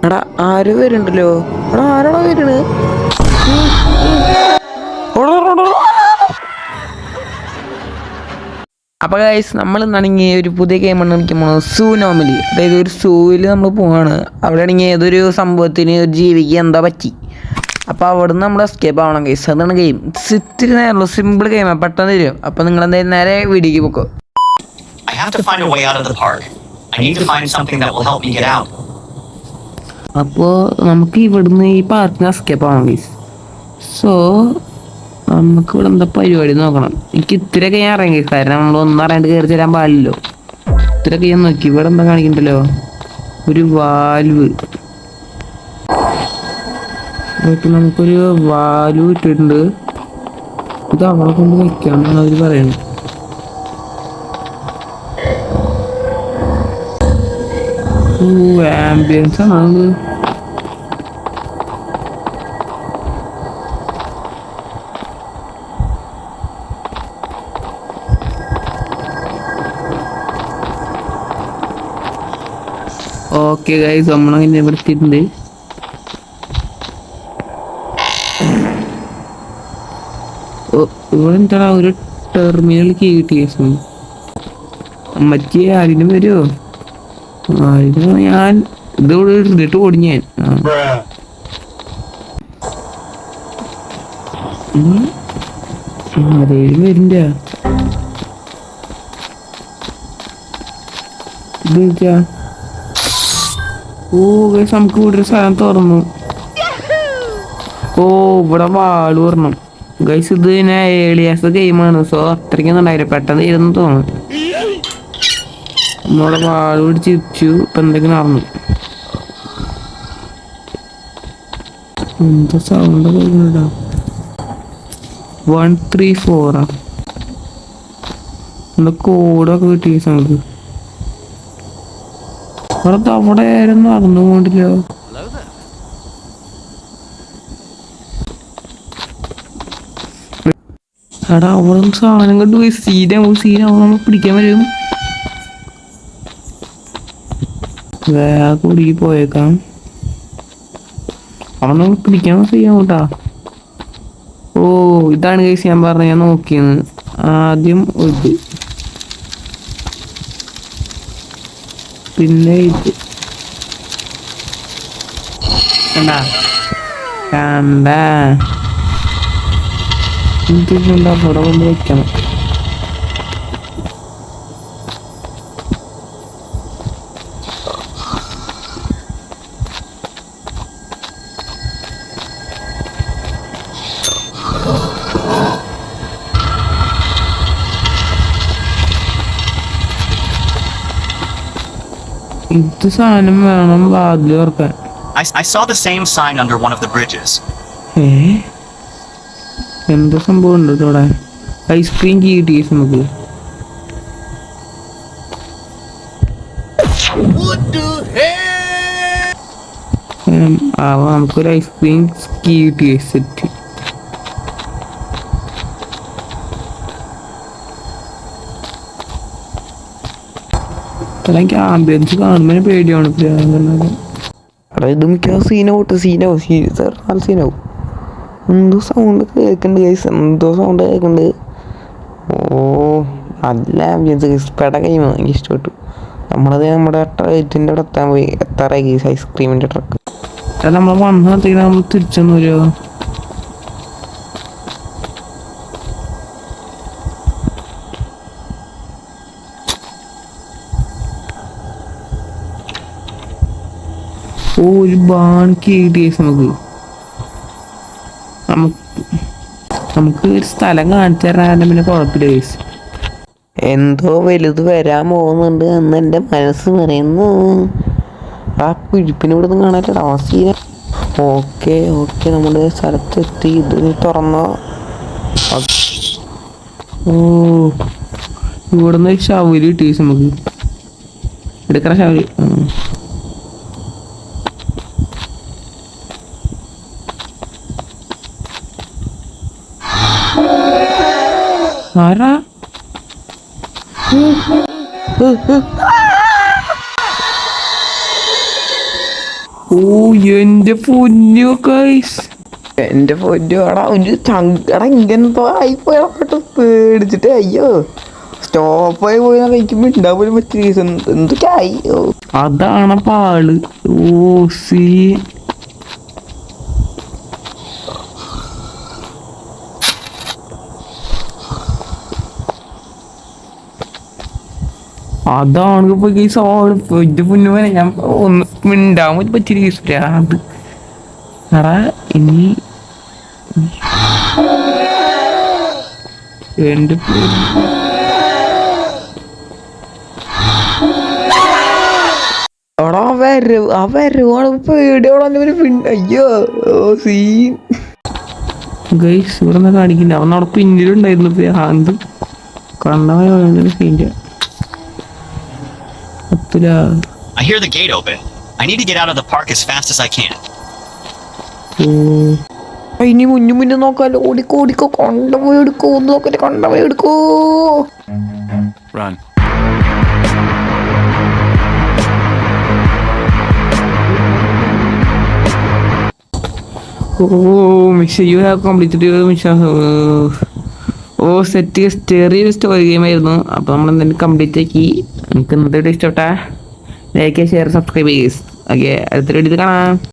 എടാ ആരോ വരുന്നുണ്ടല്ലോ. എടാ ആരാടാ വരണ്? അപ്പോൾ ഗൈസ് നമ്മൾ ഇന്നാണെങ്കിൽ ഒരു പുതിയ ഗെയിമാണ് കളിക്കുമ്പോൾ സൂ നോർമലി, അതായത് ഒരു സൂവിൽ നമ്മൾ പോവാണ്. അവിടെയാണെങ്കിൽ ഏതൊരു സംഭവത്തിന് ഒരു ജീവിക്ക് എന്താ പറ്റി, അപ്പോൾ അവിടെ നിന്ന് നമ്മൾ എസ്കേപ്പ് ആവണം ഗൈസ്. അതാണ് ഗെയിം. ഇത്തിരി നേരമുള്ളൂ, സിമ്പിൾ ഗെയിമാണ്, പെട്ടെന്ന് തരും. അപ്പോൾ നിങ്ങൾ എന്തായാലും നേരെ വീഡിയോക്ക് പോക്കോ. അപ്പോൾ നമുക്ക് ഇവിടുന്ന് ഈ പാർക്കിന് എസ്കേപ്പ് ആവണം ഗൈസ്. സോ നമുക്ക് ഇവിടെ എന്താ പരിപാടി നോക്കണം. എനിക്ക് ഇത്രയൊക്കെ ഞാൻ ഇറങ്ങി, കാരണം നമ്മൾ ഒന്നും അറിയാണ്ട് കയറി തരാൻ പാടില്ലല്ലോ. ഇത്രയൊക്കെ ഞാൻ നോക്കി. ഇവിടെ എന്താ കാണിക്കണ്ടല്ലോ, ഒരു വാൽവ്. നമുക്കൊരു വാൽവ് ഇട്ടിട്ടുണ്ട്. ഇത് അവളെ കൊണ്ട് വയ്ക്കാമെന്നാണ് അവർ പറയുന്നത്. ആംബിയൻസ് ആണ്. ഓക്കെ ഗൈസ്, നമ്മളങ്ങനെ ഇവിടെ എത്തിയിട്ടുണ്ട്. ഇവിടെ എന്താ ഒരു ടെർമിനൽ കിട്ടി. മറ്റേ ആരിനും വരുമോ? ആരിനും ഞാൻ ഇതിവിടെ ഇട്ടിട്ട് ഓടി ഞാൻ. ആരേലും വരില്ല. ഇത് ഓ ഗൈസ്, നമുക്ക് ഇവിടെ ഒരു സ്ഥലം തുറന്നു. ഓ ഇവിടെ വാള് വരണം ഗൈസ്. ഇത് പിന്നെ ഏളിയാസ് ഗെയിമാണ്, സോ അത്രയ്ക്കൊന്നും ഉണ്ടായില്ല, പെട്ടെന്ന് ഇരുന്ന് തോന്നും. നമ്മളെ വാള് പിടിച്ച് തിരിച്ചു. ഇപ്പൊ എന്തെങ്കിലും നടന്നു. എന്താ സൗണ്ട് കേൾക്കുന്നുണ്ടോ? 134 എന്താ കോഡൊക്കെ കിട്ടിയ നമുക്ക്. അവിടെ ആരും നടന്നുകൊണ്ടില്ല. എടാ അവിടെ സാധനം കണ്ടു പോയി. സീനാവും നമ്മൾ പിടിക്കാൻ വരും. വേഗം കുടുങ്ങി പോയേക്കാം. അവിടെ നമ്മൾ പിടിക്കാൻ ചെയ്യാം കേട്ടാ. ഓ ഇതാണ് കേസ് ഞാൻ പറഞ്ഞ, ഞാൻ നോക്കിയെന്ന്. ആദ്യം ഇത്, പിന്നെ ഇത് കണ്ടാ അവിടെ കൊണ്ട് വെക്കണം. ഇത് സാധനം വേണം വാതിൽ തുറക്കാൻ. I saw the same sign under one of the bridges. എന്താ സംഭവം ഉണ്ട് ഇവിടെ? ഐസ്ക്രീം കിട്ടി നമുക്ക്. നമുക്കൊരു ഐസ്ക്രീം കിട്ടി സെറ്റ്. അല്ലെങ്കിൽ ആംബിയൻസ് കാണുമ്പോൾ പേടിയാണ്. ഇത് മിക്ക സീനാവും. എന്തോ സൗണ്ട് കേൾക്കുന്നുണ്ട് ഗൈസ്, എന്തോ സൗണ്ട് കേൾക്കുന്നുണ്ട്. ഓ നല്ല ആംബിയൻസ് ഗൈസ്. പെട കഴിയുമ്പോൾ എനിക്ക് ഇഷ്ടപ്പെട്ടു. നമ്മുടെ ട്രക്കിൻ്റെ അവിടെ എത്താറായി ഗൈസ്, ഐസ്ക്രീമിൻ്റെ ട്രക്ക്. നമ്മൾ വന്നത്തേക്ക് നമ്മൾ തിരിച്ചൊന്നു വരുമോ? ഒരു ബാണിക്ക് ഗൈസ്. നമുക്ക് ഒരു സ്ഥലം കാണിച്ചു തരാൻ പിന്നെ കുഴപ്പമില്ല ഗൈസ്. എന്തോ വലുത് വരാൻ പോകുന്നുണ്ട് എന്ന് എൻ്റെ മനസ്സ് പറയുന്നു. ആ പിടിപ്പിന് ഇവിടെ നിന്ന് കാണാൻ അവസ്ഥ. ഓക്കെ നമ്മുടെ സ്ഥലത്തെത്തി. ഇത് തുറന്നോ? ഓ ഇവിടുന്ന് ഷവല് കിട്ടി നമുക്ക്. എടുക്കണ ഷവല്. ആരാ? ഓ എന്റെ പൊന്നു ഗൈസ്, എന്റെ പൊന്നു എടാ ഒരു എടാ ഇങ്ങനത്തെ ആയിപ്പോയാ പേടിച്ചിട്ട് അയ്യോ സ്റ്റോപ്പായി പോയി കഴിക്കുമ്പോ ഉണ്ടാവും പറ്റിയ എന്തൊക്കെ ആയി. അതാണ് പാള്. ഓ സീ അതാണ് ഇപ്പൊ കേസ് ആള് എന്റെ പൊന്നുപോലെ ഞാൻ ഒന്ന് മിണ്ടാൻ പറ്റിയ കേസില്ല അത്. എടാ ഇനി എന്റെ എടാ വരവാണ് പേടിയോടെ അയ്യോ സീൻ ഗൈസ് ഇവിടെ നിന്ന് കാണിക്കില്ല. അവൻ അവിടെ പിന്നിലുണ്ടായിരുന്നു എന്ത് കണ്ണവ സീൻ്റെ. I hear the gate open. I need to get out of the park as fast as I can. ഇനി മുന്നേ നോക്കാലോ. ഓടിക്കോ കൊണ്ടുപോയി എടുക്കോ. ഒന്ന് നോക്കട്ടെ, കൊണ്ടുപോയി എടുക്കോ. Run. Mission you have completed your mission. Set ചെറിയൊരു സ്റ്റോറി ഗെയിം ആയിരുന്നു. അപ്പോൾ നമ്മൾ എന്തായാലും കംപ്ലീറ്റ് ആക്കി. നമുക്ക് ഇന്നത്തെ വീഡിയോ ഇഷ്ടപ്പെട്ടാ ലൈക്ക്, ഷെയർ, സബ്സ്ക്രൈബ് ചെയ്യുക. ഓക്കെ, അടുത്ത വീഡിയോയിൽ കാണാം.